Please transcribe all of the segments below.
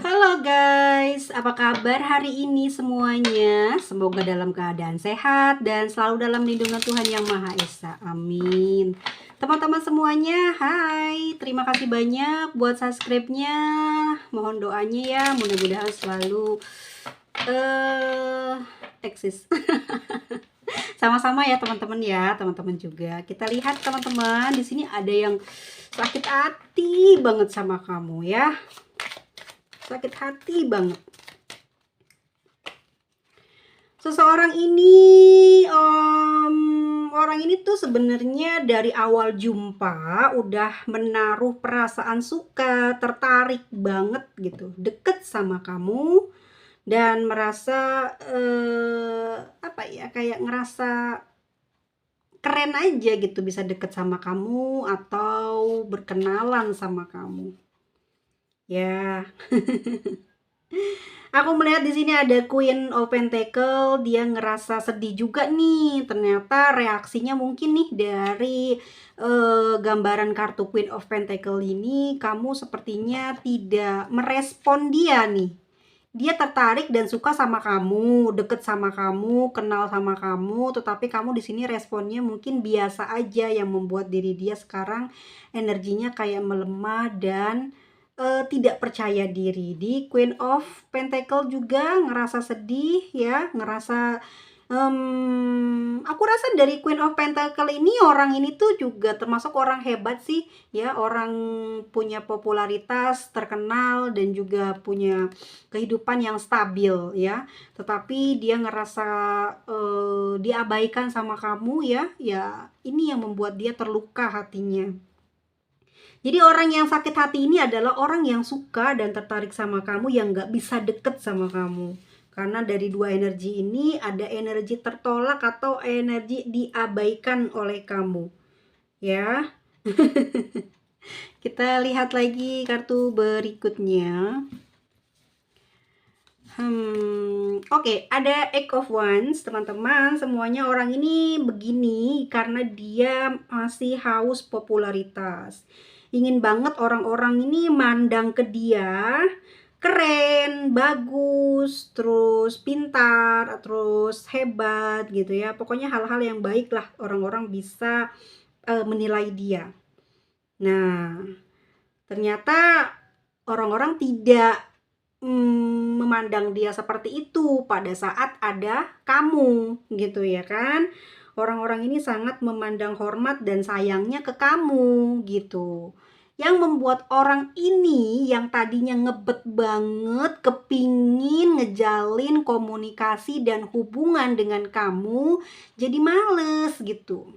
Halo guys, apa kabar hari ini semuanya? Semoga dalam keadaan sehat dan selalu dalam lindungan Tuhan Yang Maha Esa. Amin. Teman-teman semuanya, hai. Terima kasih banyak buat subscribe-nya. Mohon doanya ya, mudah-mudahan selalu eksis. Sama-sama ya teman-teman juga. Kita lihat teman-teman, di sini ada yang sakit hati banget sama kamu ya. Sakit hati banget. Seseorang ini orang ini tuh sebenarnya dari awal jumpa udah menaruh perasaan suka, tertarik banget gitu, deket sama kamu dan merasa apa ya, kayak ngerasa keren aja gitu bisa deket sama kamu atau berkenalan sama kamu. Ya. Aku melihat di sini ada Queen of Pentacle, dia ngerasa sedih juga nih. Ternyata reaksinya mungkin nih dari gambaran kartu Queen of Pentacle ini, kamu sepertinya tidak merespon dia nih. Dia tertarik dan suka sama kamu, deket sama kamu, kenal sama kamu, tetapi kamu di sini responnya mungkin biasa aja yang membuat diri dia sekarang energinya kayak melemah dan tidak percaya diri. Di Queen of Pentacle juga ngerasa sedih ya, ngerasa aku rasa dari Queen of Pentacle ini orang ini tuh juga termasuk orang hebat sih ya, orang punya popularitas, terkenal dan juga punya kehidupan yang stabil ya. Tetapi dia ngerasa diabaikan sama kamu ya. Ya, ini yang membuat dia terluka hatinya. Jadi orang yang sakit hati ini adalah orang yang suka dan tertarik sama kamu, yang gak bisa deket sama kamu. Karena dari dua energi ini ada energi tertolak atau energi diabaikan oleh kamu. Ya. Kita lihat lagi kartu berikutnya. Oke, ada Eight of Wands, teman-teman. Semuanya orang ini begini karena dia masih haus popularitas. Ingin banget orang-orang ini mandang ke dia keren, bagus, terus pintar, terus hebat gitu ya. Pokoknya hal-hal yang baik lah orang-orang bisa menilai dia. Nah, ternyata orang-orang tidak memandang dia seperti itu pada saat ada kamu gitu ya kan. Orang-orang ini sangat memandang hormat dan sayangnya ke kamu gitu. Yang membuat orang ini yang tadinya ngebet banget kepingin ngejalin komunikasi dan hubungan dengan kamu jadi males gitu.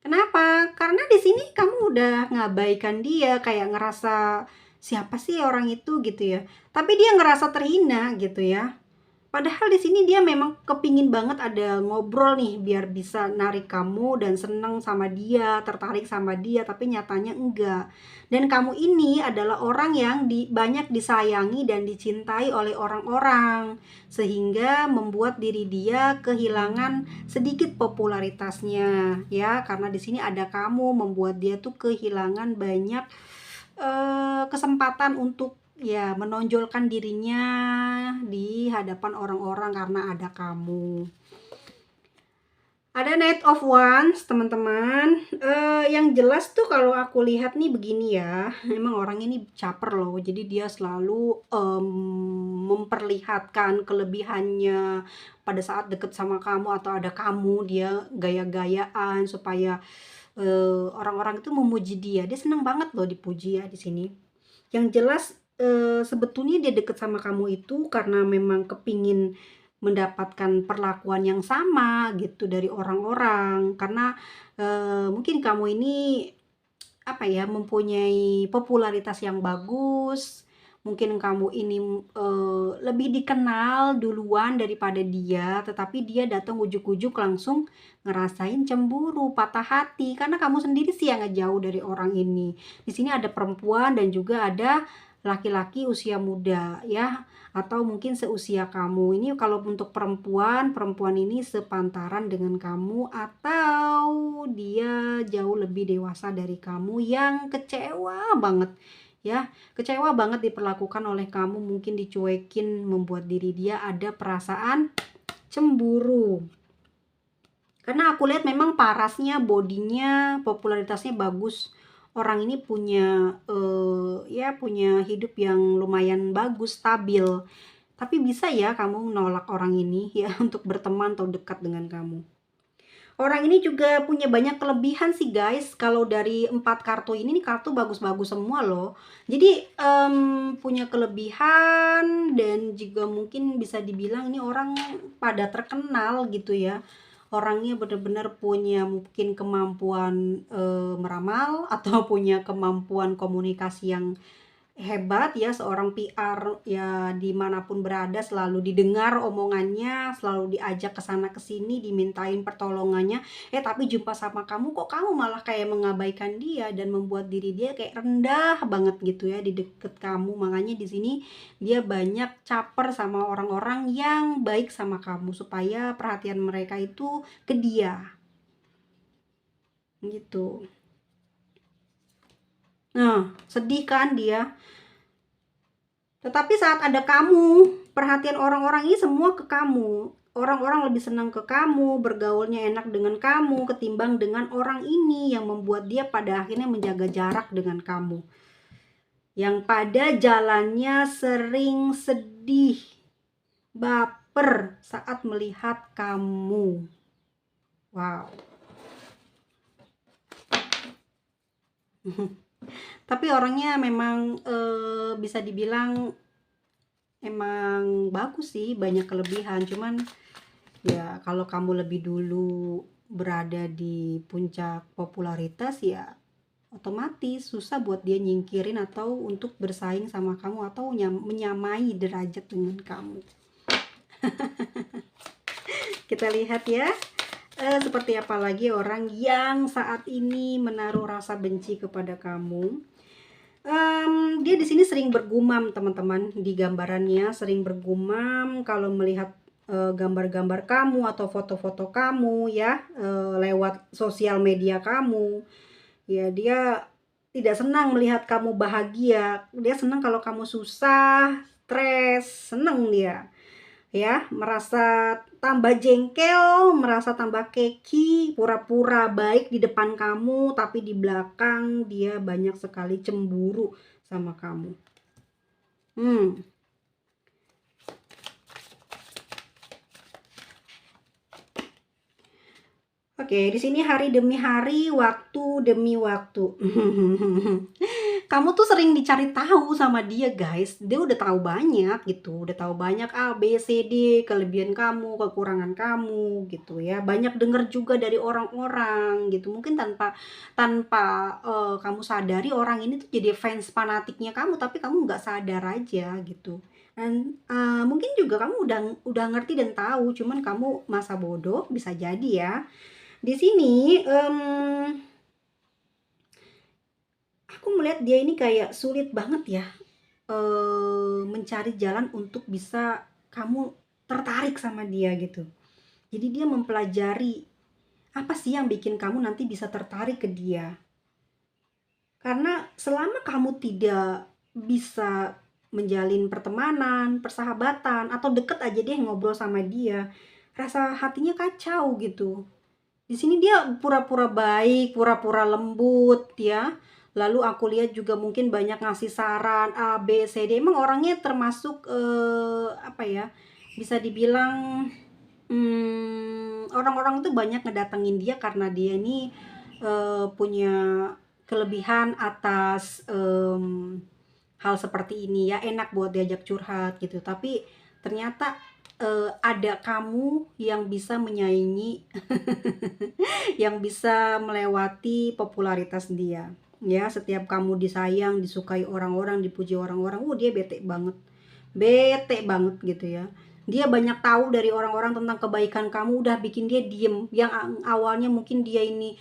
Kenapa? Karena di sini kamu udah ngabaikan dia, kayak ngerasa siapa sih orang itu gitu ya. Tapi dia ngerasa terhina gitu ya. Padahal di sini dia memang kepingin banget ada ngobrol nih biar bisa narik kamu dan seneng sama dia, tertarik sama dia, tapi nyatanya enggak. Dan kamu ini adalah orang yang banyak disayangi dan dicintai oleh orang-orang, sehingga membuat diri dia kehilangan sedikit popularitasnya ya, karena di sini ada kamu membuat dia tuh kehilangan banyak kesempatan untuk ya menonjolkan dirinya di hadapan orang-orang karena ada kamu. Ada Knight of Wands, teman-teman. Yang jelas tuh kalau aku lihat nih begini ya, emang orang ini caper loh. Jadi dia selalu memperlihatkan kelebihannya pada saat deket sama kamu atau ada kamu. Dia gaya-gayaan supaya orang-orang itu memuji dia. Dia seneng banget loh dipuji ya di sini. Yang jelas sebetulnya dia deket sama kamu itu karena memang kepingin mendapatkan perlakuan yang sama gitu dari orang-orang. Karena mungkin kamu ini apa ya, mempunyai popularitas yang bagus. Mungkin kamu ini lebih dikenal duluan daripada dia, tetapi dia datang ujuk-ujuk langsung ngerasain cemburu, patah hati karena kamu sendiri sih yang ngejauh dari orang ini. Di sini ada perempuan dan juga ada laki-laki usia muda ya, atau mungkin seusia kamu. Ini kalau untuk perempuan, perempuan ini sepantaran dengan kamu atau dia jauh lebih dewasa dari kamu yang kecewa banget ya. Kecewa banget diperlakukan oleh kamu, mungkin dicuekin, membuat diri dia ada perasaan cemburu. Karena aku lihat memang parasnya, bodinya, popularitasnya bagus. Orang ini punya ya punya hidup yang lumayan bagus, stabil. Tapi bisa ya kamu nolak orang ini ya untuk berteman atau dekat dengan kamu. Orang ini juga punya banyak kelebihan sih guys. Kalau dari 4 kartu ini nih, kartu bagus-bagus semua loh. Jadi punya kelebihan dan juga mungkin bisa dibilang ini orang pada terkenal gitu ya. Orangnya benar-benar punya mungkin kemampuan meramal atau punya kemampuan komunikasi yang hebat ya. Seorang PR ya, dimanapun berada selalu didengar omongannya, selalu diajak ke sana ke sini, dimintain pertolongannya. Tapi jumpa sama kamu, kok kamu malah kayak mengabaikan dia dan membuat diri dia kayak rendah banget gitu ya di deket kamu. Makanya di sini dia banyak caper sama orang-orang yang baik sama kamu supaya perhatian mereka itu ke dia gitu. Nah, sedih kan dia. Tetapi saat ada kamu, perhatian orang-orang ini semua ke kamu. Orang-orang lebih senang ke kamu, bergaulnya enak dengan kamu, ketimbang dengan orang ini yang membuat dia pada akhirnya menjaga jarak dengan kamu. Yang pada jalannya sering sedih, baper saat melihat kamu. Wow. Tapi orangnya memang bisa dibilang emang bagus sih, banyak kelebihan. Cuman ya kalau kamu lebih dulu berada di puncak popularitas ya otomatis susah buat dia nyingkirin atau untuk bersaing sama kamu atau menyamai derajat dengan kamu. Kita lihat ya seperti apa lagi orang yang saat ini menaruh rasa benci kepada kamu. Dia di sini sering bergumam teman-teman, di gambarannya sering bergumam kalau melihat gambar-gambar kamu atau foto-foto kamu ya lewat sosial media kamu. Ya dia tidak senang melihat kamu bahagia, dia senang kalau kamu susah, stres, senang dia. Ya, merasa tambah jengkel, merasa tambah keki, pura-pura baik di depan kamu, tapi di belakang dia banyak sekali cemburu sama kamu. Oke, di sini hari demi hari, waktu demi waktu. Kamu tuh sering dicari tahu sama dia, guys. Dia udah tahu banyak gitu, udah tahu banyak A, B, C, D, kelebihan kamu, kekurangan kamu gitu ya. Banyak denger juga dari orang-orang gitu. Mungkin tanpa tanpa kamu sadari orang ini tuh jadi fans fanatiknya kamu, tapi kamu nggak sadar aja gitu. Dan mungkin juga kamu udah ngerti dan tahu, cuman kamu masa bodoh bisa jadi ya. Di sini aku melihat dia ini kayak sulit banget ya mencari jalan untuk bisa kamu tertarik sama dia gitu. Jadi dia mempelajari apa sih yang bikin kamu nanti bisa tertarik ke dia. Karena selama kamu tidak bisa menjalin pertemanan, persahabatan, atau deket aja deh ngobrol sama dia, rasa hatinya kacau gitu. Di sini dia pura-pura baik, pura-pura lembut ya. Lalu aku lihat juga mungkin banyak ngasih saran A, B, C, D. Emang orangnya termasuk apa ya? Bisa dibilang orang-orang itu banyak ngedatengin dia karena dia ini punya kelebihan atas hal seperti ini ya, enak buat diajak curhat gitu. Tapi ternyata ada kamu yang bisa menyaingi yang bisa melewati popularitas dia ya. Setiap kamu disayang, disukai orang-orang, dipuji orang-orang, dia bete banget gitu ya. Dia banyak tahu dari orang-orang tentang kebaikan kamu, udah bikin dia diem. Yang awalnya mungkin dia ini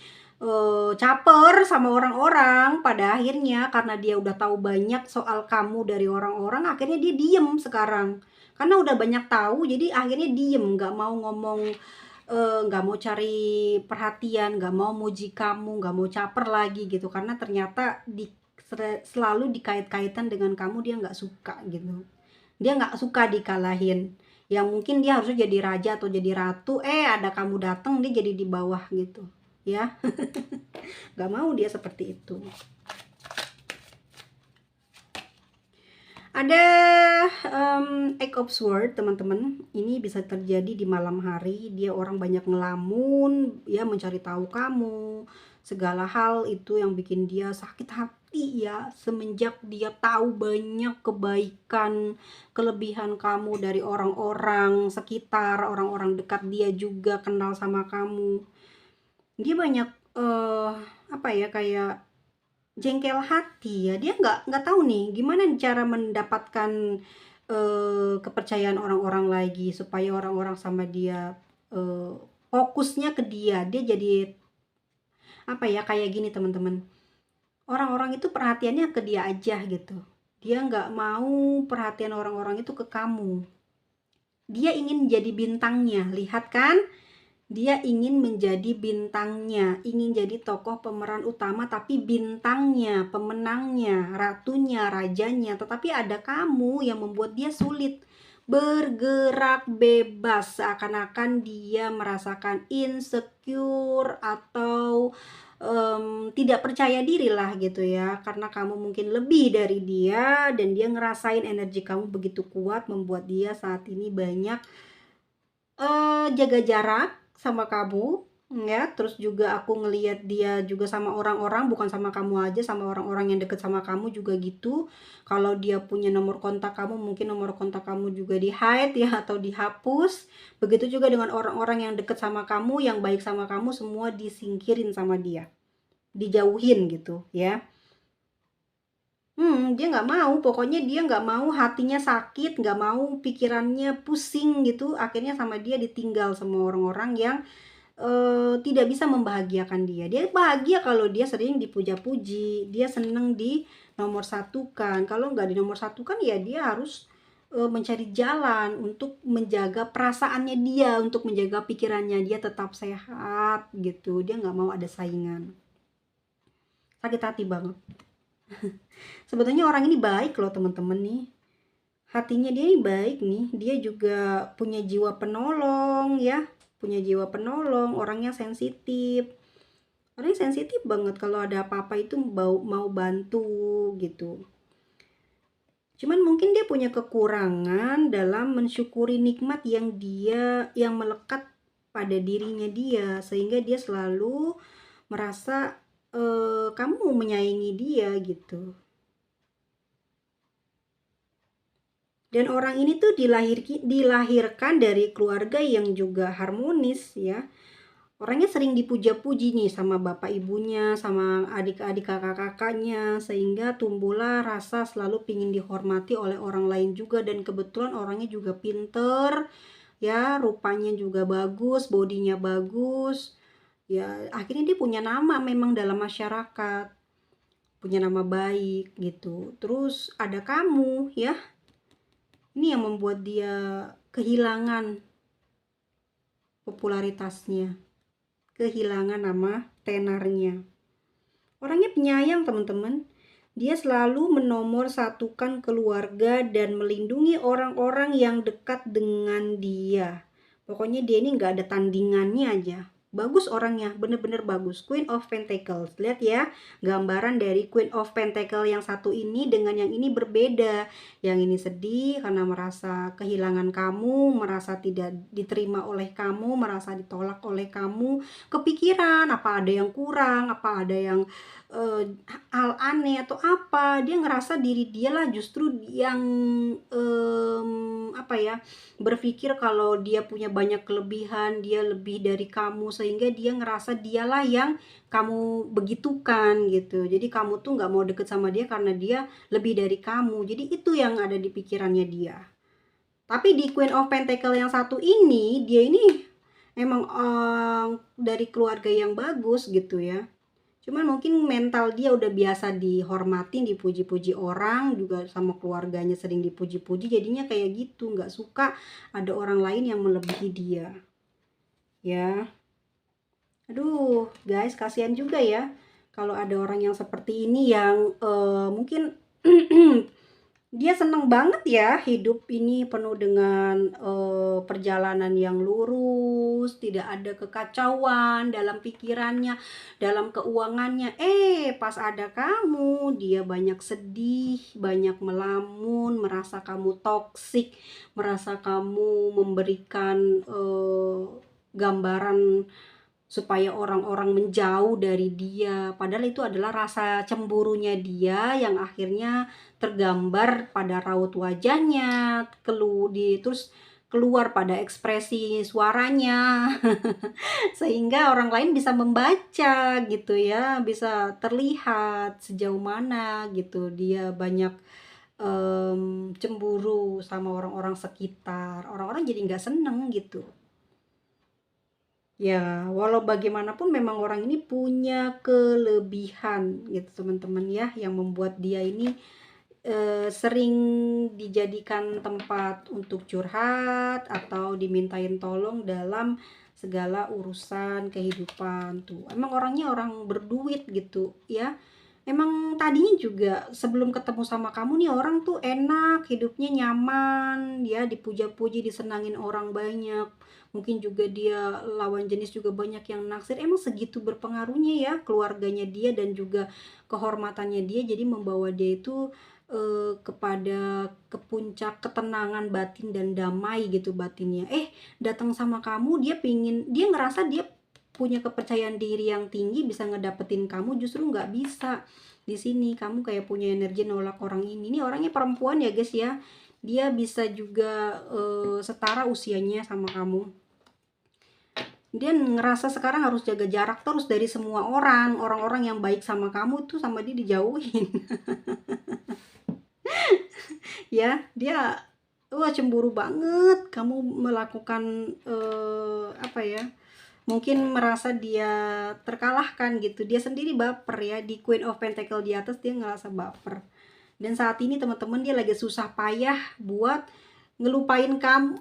caper sama orang-orang, pada akhirnya karena dia udah tahu banyak soal kamu dari orang-orang, akhirnya dia diem sekarang. Karena udah banyak tahu, jadi akhirnya diem, nggak mau ngomong, nggak mau cari perhatian, nggak mau muji kamu, nggak mau caper lagi gitu. Karena ternyata di selalu dikait-kaitan dengan kamu, dia nggak suka gitu. Dia nggak suka dikalahin. Yang mungkin dia harusnya jadi raja atau jadi ratu, ada kamu datang dia jadi di bawah gitu ya. Nggak mau dia seperti itu. Ada Eight of Swords teman-teman. Ini bisa terjadi di malam hari. Dia orang banyak ngelamun ya, mencari tahu kamu. Segala hal itu yang bikin dia sakit hati ya, semenjak dia tahu banyak kebaikan, kelebihan kamu dari orang-orang sekitar, orang-orang dekat dia juga kenal sama kamu. Dia banyak apa ya, kayak jengkel hati ya. Dia nggak tahu nih gimana cara mendapatkan kepercayaan orang-orang lagi, supaya orang-orang sama dia fokusnya ke dia. Dia jadi apa ya, kayak gini teman-teman, orang-orang itu perhatiannya ke dia aja gitu. Dia nggak mau perhatian orang-orang itu ke kamu. Dia ingin jadi bintangnya, lihat kan? Dia ingin menjadi bintangnya, ingin jadi tokoh pemeran utama, tapi bintangnya, pemenangnya, ratunya, rajanya. Tetapi ada kamu yang membuat dia sulit bergerak bebas, seakan-akan dia merasakan insecure atau tidak percaya diri lah gitu ya, karena kamu mungkin lebih dari dia dan dia ngerasain energi kamu begitu kuat, membuat dia saat ini banyak jaga jarak sama kamu ya. Terus juga aku ngelihat dia juga sama orang-orang, bukan sama kamu aja, sama orang-orang yang deket sama kamu juga gitu. Kalau dia punya nomor kontak kamu, mungkin nomor kontak kamu juga di hide ya, atau dihapus. Begitu juga dengan orang-orang yang deket sama kamu, yang baik sama kamu, semua disingkirin sama dia, dijauhin gitu ya. Dia nggak mau, pokoknya dia nggak mau hatinya sakit, nggak mau pikirannya pusing gitu. Akhirnya sama dia ditinggal sama orang-orang yang tidak bisa membahagiakan dia. Dia bahagia kalau dia sering dipuja-puji, dia seneng di nomor satukan. Kalau nggak di nomor satukan ya dia harus mencari jalan untuk menjaga perasaannya dia, untuk menjaga pikirannya dia tetap sehat gitu. Dia nggak mau ada saingan. Sakit hati banget. Sebetulnya orang ini baik loh teman-teman nih. Hatinya dia ini baik nih. Dia juga punya jiwa penolong ya. Punya jiwa penolong, orangnya sensitif. Orangnya sensitif banget, kalau ada apa-apa itu mau bantu gitu. Cuman mungkin dia punya kekurangan dalam mensyukuri nikmat yang melekat pada dirinya dia, sehingga dia selalu merasa kamu menyayangi dia gitu. Dan orang ini tuh dilahirkan dari keluarga yang juga harmonis ya. Orangnya sering dipuja-puji nih sama bapak ibunya, sama adik-adik kakak-kakaknya, sehingga tumbuhlah rasa selalu pingin dihormati oleh orang lain juga. Dan kebetulan orangnya juga pinter ya, rupanya juga bagus, bodinya bagus ya. Akhirnya dia punya nama memang dalam masyarakat, punya nama baik gitu. Terus ada kamu ya, ini yang membuat dia kehilangan popularitasnya, kehilangan nama tenarnya. Orangnya penyayang teman-teman. Dia selalu menomorsatukan keluarga dan melindungi orang-orang yang dekat dengan dia. Pokoknya dia ini nggak ada tandingannya aja. Bagus orangnya, bener-bener bagus. Queen of Pentacles. Lihat ya, gambaran dari Queen of Pentacles yang satu ini dengan yang ini berbeda. Yang ini sedih karena merasa kehilangan kamu, merasa tidak diterima oleh kamu, merasa ditolak oleh kamu. Kepikiran apa ada yang kurang, apa ada yang hal aneh atau apa. Dia ngerasa diri dialah justru yang apa ya, berpikir kalau dia punya banyak kelebihan, dia lebih dari kamu, sehingga dia ngerasa dialah yang kamu begitukan gitu. Jadi kamu tuh nggak mau deket sama dia karena dia lebih dari kamu. Jadi itu yang ada di pikirannya dia. Tapi di Queen of Pentacle yang satu ini, dia ini emang dari keluarga yang bagus gitu ya. Cuman mungkin mental dia udah biasa dihormatin, dipuji-puji orang, juga sama keluarganya sering dipuji-puji, jadinya kayak gitu, nggak suka ada orang lain yang melebihi dia. Ya, aduh guys, kasihan juga ya. Kalau ada orang yang seperti ini yang mungkin dia seneng banget ya hidup ini penuh dengan perjalanan yang lurus, tidak ada kekacauan dalam pikirannya, dalam keuangannya. Pas ada kamu, dia banyak sedih, banyak melamun, merasa kamu toksik, merasa kamu memberikan gambaran supaya orang-orang menjauh dari dia. Padahal itu adalah rasa cemburunya dia yang akhirnya tergambar pada raut wajahnya, terus keluar pada ekspresi suaranya. Sehingga orang lain bisa membaca gitu ya, bisa terlihat sejauh mana gitu dia banyak cemburu sama orang-orang sekitar. Orang-orang jadi nggak seneng gitu. Ya, walau bagaimanapun memang orang ini punya kelebihan gitu teman-teman ya, yang membuat dia ini sering dijadikan tempat untuk curhat atau dimintain tolong dalam segala urusan kehidupan tuh. Emang orangnya orang berduit gitu ya. Emang tadinya juga sebelum ketemu sama kamu nih orang tuh enak, hidupnya nyaman, ya dipuja-puji, disenangin orang banyak. Mungkin juga dia lawan jenis juga banyak yang naksir. Emang segitu berpengaruhnya ya keluarganya dia dan juga kehormatannya dia, jadi membawa dia itu kepada ke puncak ketenangan batin dan damai gitu batinnya. Datang sama kamu, dia ngerasa dia punya kepercayaan diri yang tinggi, bisa ngedapetin kamu, justru nggak bisa. Di sini kamu kayak punya energi nolak orang ini. Ini orangnya perempuan ya guys ya. Dia bisa juga setara usianya sama kamu. Dia ngerasa sekarang harus jaga jarak terus dari semua orang-orang yang baik sama kamu itu sama dia dijauhin. Ya, dia wah cemburu banget kamu melakukan apa ya? Mungkin merasa dia terkalahkan gitu. Dia sendiri baper ya, di Queen of Pentacle di atas dia ngerasa baper. Dan saat ini teman-teman dia lagi susah payah buat ngelupain kamu,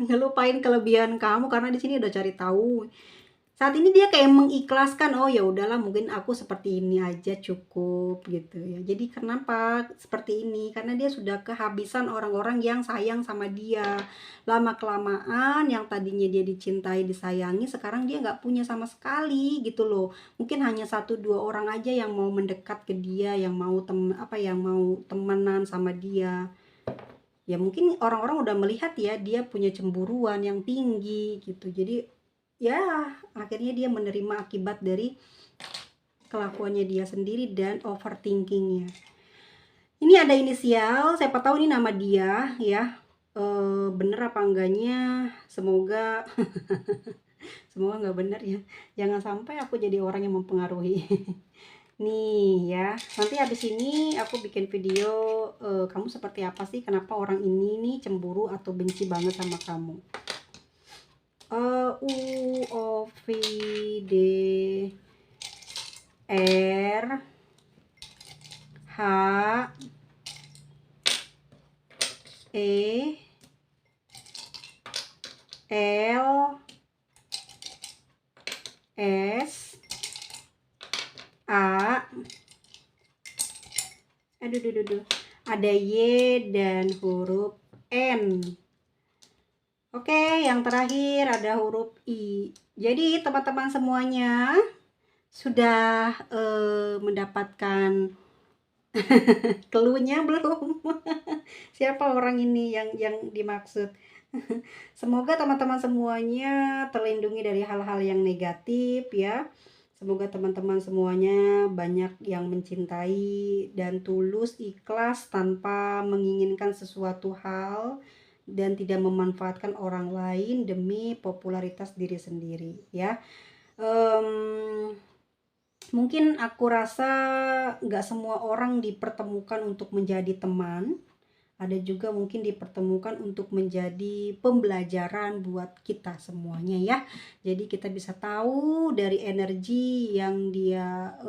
ngelupain kelebihan kamu karena di sini udah cari tahu. Saat ini dia kayak mengikhlaskan, oh ya udahlah mungkin aku seperti ini aja cukup gitu ya. Jadi kenapa seperti ini? Karena dia sudah kehabisan orang-orang yang sayang sama dia. Lama kelamaan yang tadinya dia dicintai, disayangi, sekarang dia nggak punya sama sekali gitu loh. Mungkin hanya 1-2 orang aja yang mau mendekat ke dia, yang mau yang mau temenan sama dia. Ya mungkin orang-orang udah melihat ya dia punya cemburuan yang tinggi gitu. Jadi ya akhirnya dia menerima akibat dari kelakuannya dia sendiri dan overthinkingnya. Ini ada inisial, siapa tahu ini nama dia ya. Bener apa enggaknya, semoga semoga nggak bener ya, jangan sampai aku jadi orang yang mempengaruhi. Nih ya, nanti habis ini aku bikin video kamu seperti apa sih, kenapa orang ini nih cemburu atau benci banget sama kamu. U O V D R H E L S A, ada Y dan huruf N. Oke, yang terakhir ada huruf I. Jadi teman-teman semuanya sudah mendapatkan clue-nya belum? Siapa orang ini yang dimaksud? Semoga teman-teman semuanya terlindungi dari hal-hal yang negatif ya. Semoga teman-teman semuanya banyak yang mencintai dan tulus, ikhlas tanpa menginginkan sesuatu hal dan tidak memanfaatkan orang lain demi popularitas diri sendiri ya. Mungkin aku rasa nggak semua orang dipertemukan untuk menjadi teman. Ada juga mungkin dipertemukan untuk menjadi pembelajaran buat kita semuanya ya. Jadi kita bisa tahu dari energi yang dia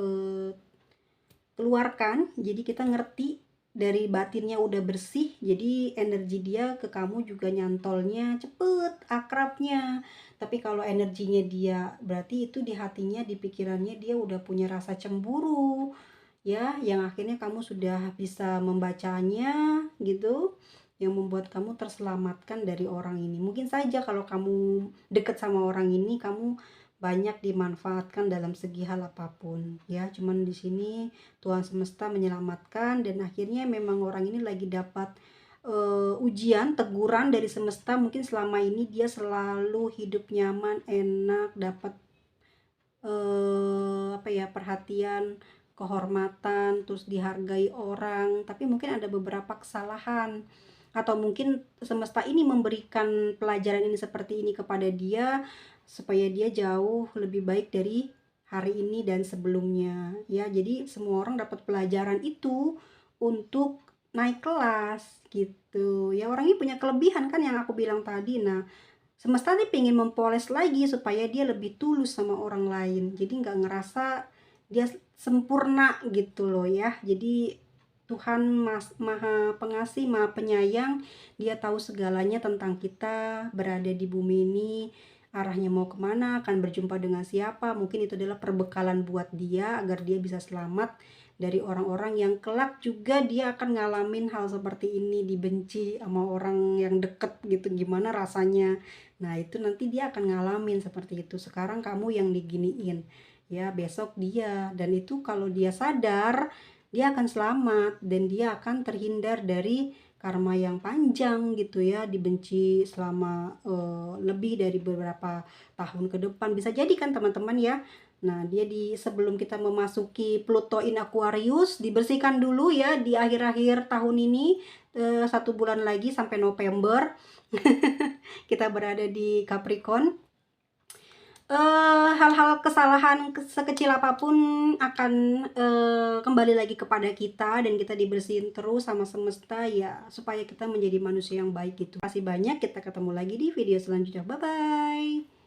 keluarkan, jadi kita ngerti dari batinnya udah bersih, jadi energi dia ke kamu juga nyantolnya cepet, akrabnya. Tapi kalau energinya dia, berarti itu di hatinya, di pikirannya dia udah punya rasa cemburu, ya, yang akhirnya kamu sudah bisa membacanya gitu, yang membuat kamu terselamatkan dari orang ini. Mungkin saja kalau kamu deket sama orang ini, kamu banyak dimanfaatkan dalam segi hal apapun, ya. Cuman di sini Tuhan semesta menyelamatkan, dan akhirnya memang orang ini lagi dapat ujian, teguran dari semesta. Mungkin selama ini dia selalu hidup nyaman, enak, dapat apa ya, perhatian, kehormatan, terus dihargai orang, tapi mungkin ada beberapa kesalahan, atau mungkin semesta ini memberikan pelajaran ini seperti ini kepada dia supaya dia jauh lebih baik dari hari ini dan sebelumnya, ya. Jadi semua orang dapat pelajaran itu untuk naik kelas gitu ya. Orang ini punya kelebihan kan yang aku bilang tadi. Nah, semesta nih pengen mempoles lagi supaya dia lebih tulus sama orang lain. Jadi nggak ngerasa dia sempurna gitu loh ya. Jadi Tuhan maha pengasih, maha penyayang. Dia tahu segalanya tentang kita berada di bumi ini. Arahnya mau kemana, akan berjumpa dengan siapa. Mungkin itu adalah perbekalan buat dia agar dia bisa selamat dari orang-orang yang kelak juga dia akan ngalamin hal seperti ini, dibenci sama orang yang deket gitu, gimana rasanya. Nah itu nanti dia akan ngalamin seperti itu. Sekarang kamu yang diginiin, ya besok dia. Dan itu kalau dia sadar, dia akan selamat dan dia akan terhindar dari karma yang panjang gitu ya, dibenci selama lebih dari beberapa tahun ke depan, bisa jadi kan teman-teman ya. Nah dia sebelum kita memasuki Pluto in Aquarius, dibersihkan dulu ya di akhir-akhir tahun ini, 1 bulan lagi sampai November kita berada di Capricorn. Hal-hal kesalahan sekecil apapun akan kembali lagi kepada kita, dan kita dibersihin terus sama semesta ya, supaya kita menjadi manusia yang baik gitu. Terima kasih banyak, kita ketemu lagi di video selanjutnya. Bye bye.